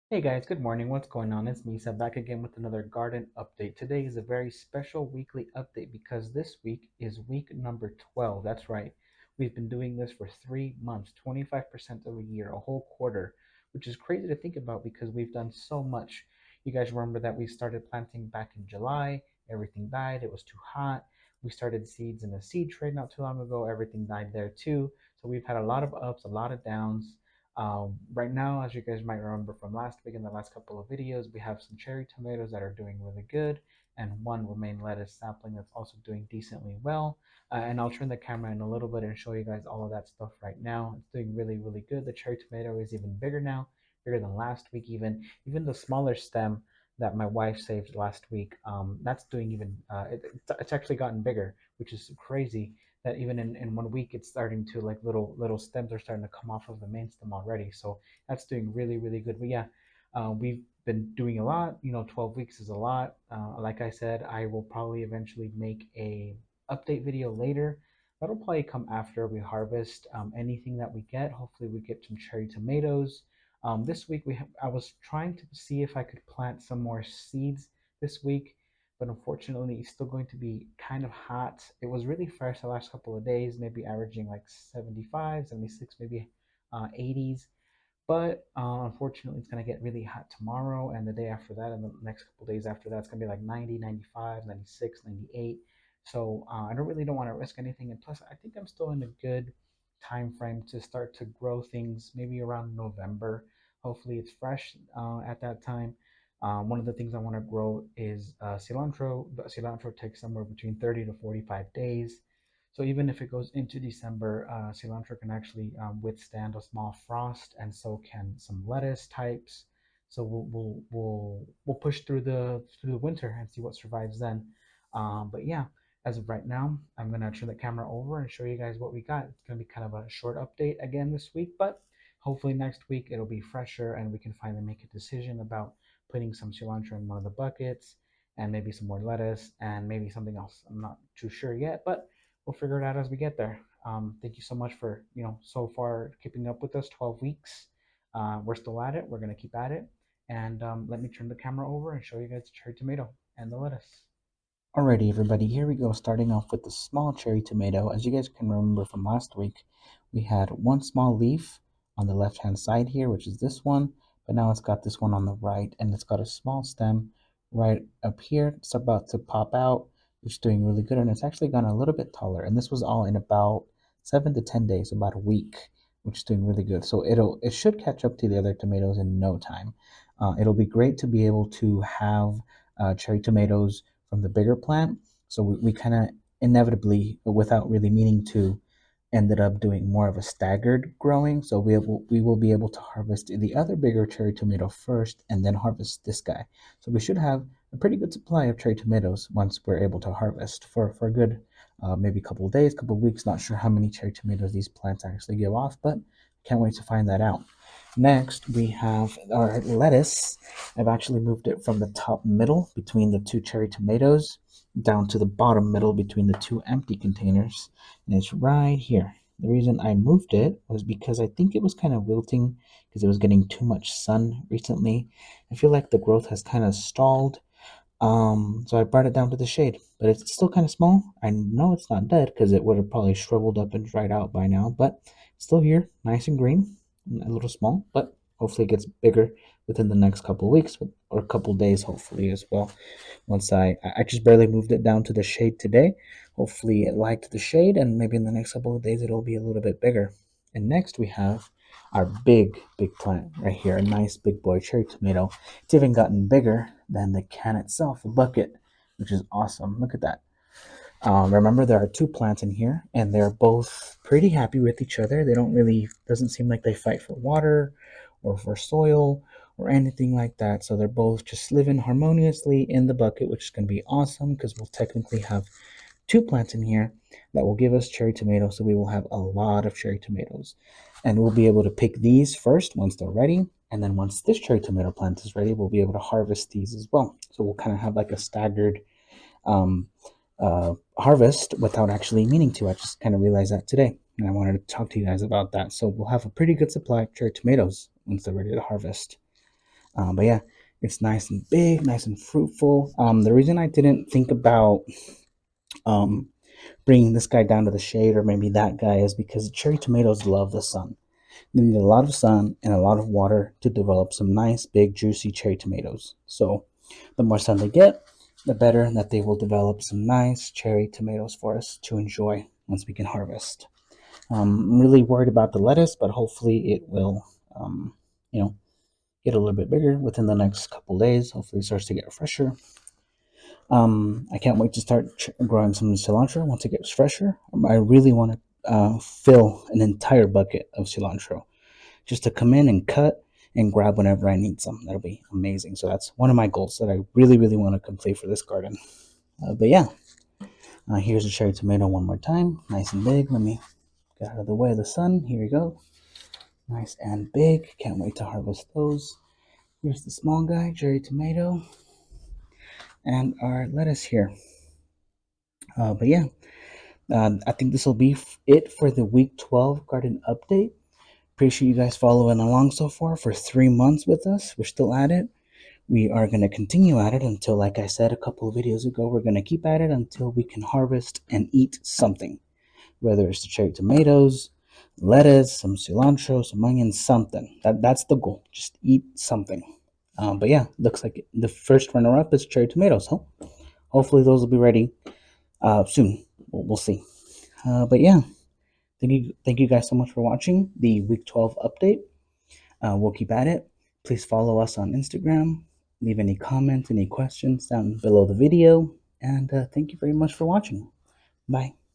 Hey guys, good morning. What's going on? It's Misa back again with another garden update. Today is a very special weekly update because this week is week number 12. That's right. We've been doing this for 3 months, 25% of a year, a whole quarter, which is crazy to think about because we've done so much. You guys remember that we started planting back in July. Everything died. It was too hot. We started seeds in a seed trade not too long ago. Everything died there too. So we've had a lot of ups, a lot of downs. Right now, as you guys might remember from last week in the last couple of videos, we have some cherry tomatoes that are doing really good and one romaine lettuce sapling that's also doing decently well. And I'll turn the camera in a little bit and show you guys all of that stuff right now. It's doing really, really good. The cherry tomato is even bigger now, bigger than last week even. Even the smaller stem that my wife saved last week, that's doing even, it's actually gotten bigger, which is crazy that even in 1 week it's starting to like little stems are starting to come off of the main stem already. So that's doing really really good. But yeah, we've been doing a lot. 12 weeks is a lot. Like I said, I will probably eventually make a update video later. That'll probably come after we harvest anything that we get. Hopefully we get some cherry tomatoes. This week I was trying to see if I could plant some more seeds this week, but unfortunately it's still going to be kind of hot. It was really fresh the last couple of days, maybe averaging like 75, 76, maybe 80s. But unfortunately, it's going to get really hot tomorrow and the day after that, and the next couple of days after that, it's going to be like 90, 95, 96, 98. So I don't want to risk anything. And plus, I think I'm still in a good time frame to start to grow things maybe around November. Hopefully, it's fresh at that time. One of the things I want to grow is cilantro. But cilantro takes somewhere between 30 to 45 days. So even if it goes into December, cilantro can actually withstand a small frost, and so can some lettuce types. So we'll push through the winter and see what survives then. But yeah, as of right now, I'm gonna turn the camera over and show you guys what we got. It's gonna be kind of a short update again this week, but hopefully next week it'll be fresher and we can finally make a decision about putting some cilantro in one of the buckets and maybe some more lettuce and maybe something else. I'm not too sure yet, but we'll figure it out as we get there. Thank you so much for so far keeping up with us. 12 weeks. We're still at it. We're gonna keep at it. And let me turn the camera over and show you guys the cherry tomato and the lettuce. Alrighty, everybody, here we go. Starting off with the small cherry tomato. As you guys can remember from last week, we had one small leaf on the left hand side here, which is this one, but now it's got this one on the right, and it's got a small stem right up here. It's about to pop out, which is doing really good, and it's actually gone a little bit taller. And this was all in about 7 to 10 days, about a week, which is doing really good. So it should catch up to the other tomatoes in no time. It'll be great to be able to have cherry tomatoes from the bigger plant. So we kind of inevitably, without really meaning to, ended up doing more of a staggered growing. So we will be able to harvest the other bigger cherry tomato first and then harvest this guy. So we should have a pretty good supply of cherry tomatoes once we're able to harvest for a good maybe a couple of days, couple of weeks. Not sure how many cherry tomatoes these plants actually give off, but can't wait to find that out. Next, we have our lettuce. I've actually moved it from the top middle between the two cherry tomatoes down to the bottom middle between the two empty containers, and it's right here. The reason I moved it was because I think it was kind of wilting because it was getting too much sun recently. I feel like the growth has kind of stalled. So I brought it down to the shade, but it's still kind of small. I know it's not dead because it would have probably shriveled up and dried out by now, but it's still here, nice and green, a little small, but hopefully it gets bigger within the next couple of weeks or a couple of days, hopefully as well. Once I just barely moved it down to the shade today. Hopefully it liked the shade, and maybe in the next couple of days it'll be a little bit bigger. And next we have our big plant right here, a nice big boy cherry tomato. It's even gotten bigger than the can itself, the bucket, which is awesome. Look at that. Remember, there are two plants in here, and they're both pretty happy with each other. They don't really, doesn't seem like they fight for water or for soil or anything like that. So they're both just living harmoniously in the bucket, which is going to be awesome because we'll technically have two plants in here that will give us cherry tomatoes. So we will have a lot of cherry tomatoes, and we'll be able to pick these first once they're ready. And then once this cherry tomato plant is ready, we'll be able to harvest these as well. So we'll kind of have like a staggered um, harvest without actually meaning to. I just kind of realized that today, and I wanted to talk to you guys about that. So we'll have a pretty good supply of cherry tomatoes once they're ready to harvest. But yeah, it's nice and big, nice and fruitful. The reason I didn't think about um, bringing this guy down to the shade or maybe that guy is because cherry tomatoes love the sun. They need a lot of sun and a lot of water to develop some nice, big, juicy cherry tomatoes. So the more sun they get, the better that they will develop some nice cherry tomatoes for us to enjoy once we can harvest. I'm really worried about the lettuce, but hopefully it will, um, you know, get a little bit bigger within the next couple days. Hopefully it starts to get fresher. I can't wait to start growing some cilantro once it gets fresher. I really want to fill an entire bucket of cilantro just to come in and cut and grab whenever I need some. That'll be amazing. So that's one of my goals that I really, really want to complete for this garden. But yeah, here's a cherry tomato one more time. Nice and big. Let me get out of the way of the sun. Here we go. Nice and big. Can't wait to harvest those. Here's the small guy, cherry tomato, and our lettuce here. But yeah, I think this will be it for the week 12 garden update. Appreciate you guys following along so far for 3 months with us. We're still at it. We are going to continue at it until, like I said a couple of videos ago, we're going to keep at it until we can harvest and eat something. Whether it's the cherry tomatoes, lettuce, some cilantro, some onions, something. That's the goal. Just eat something. But yeah, looks like the first runner-up is cherry tomatoes. Huh? Hopefully those will be ready soon. We'll see. But yeah, thank you guys so much for watching the week 12 update. We'll keep at it. Please follow us on Instagram. Leave any comments, any questions down below the video. And thank you very much for watching. Bye.